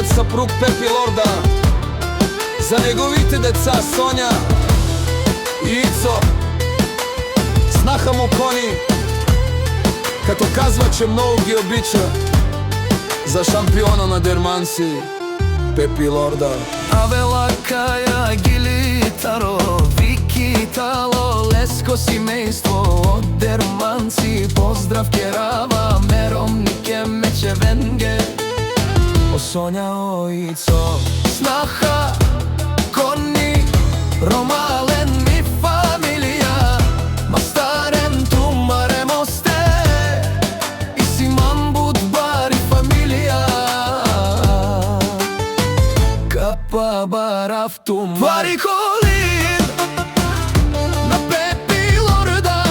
неговиот сапруг Пепи Лорда, за неговите деца Сонја и Ицо, снаха му Кони, като казва, че много ги обича, за шампиона на Дерманци Пепи Лорда. Авела Каја Гилитаро, Вики Тало, леско семејство од Дерманци. Поздрав Керава, Мером Нике Мече Венге, о Сонја, о Ицо, снаха Кони, Ромален ми фамилија, Мастарен Тумаре Мосте и Симан Будбари фамилија, Капа Бараф Тумари Колин на Пепи Лорда,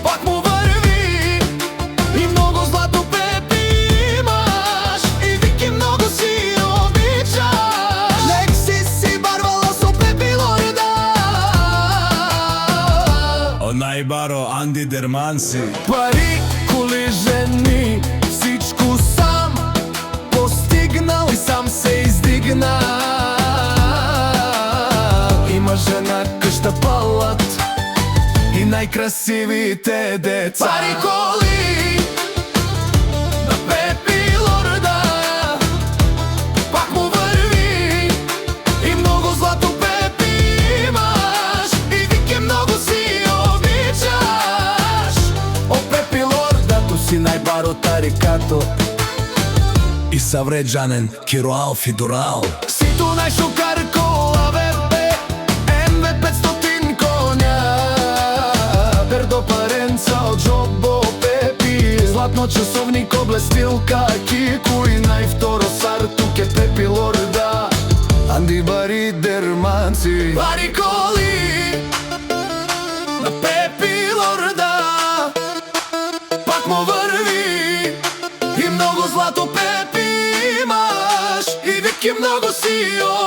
пак му върви и много злато Пепи имаш и Вики много си обичаш. Лекси си барвала со Пепи Лорда, Од најбаро Анди Дерманци. пари, коли, жени, всичко сам постигнал и сам се издигнал. Има жена, къща, палат и најкрасивите деца. Пари, коли на Пепи Лорда, пак му върви и много злато Пепи имаш и Вики много си обичаш. О Пепи Лорда, ту си најбаро тарикато И съвреджанен Кироал Фидурал. Си ту најшукар кола ВП МВ 500 коња, Бердо Паренца од Джобо Пепи, златно часовник облестилка Кику и највторо сар тук е Пепи Лорда, Анди Бари Дерманци. Пари, коли на Пепи Лорда, пак му върви и много злато Пепи имаш и Вики много си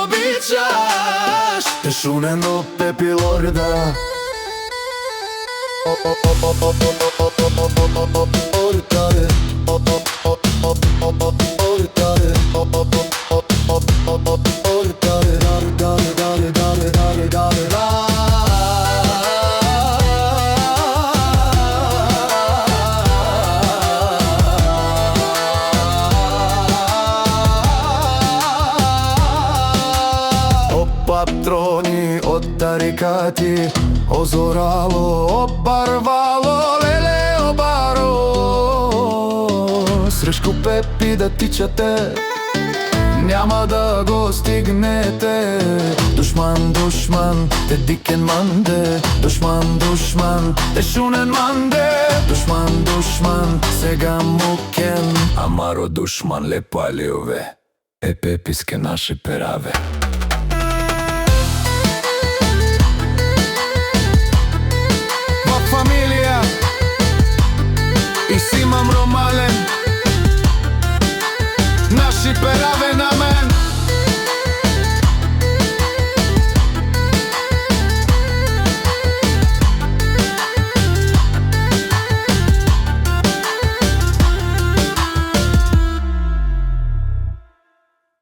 обичаш. Тешунено Пепи Лорда, патрони од тарикати, озорало, обарвало, леле обаро, срещу Пепи да тичате, няма да го стигнете. Душман, душман, те дикен манде, душман, душман, те шунен манде, душман, душман, сега мукен, амаро душман ле палиове, е Пеписке наше пераве. Фамилија и Симам Ромален, наши пераве на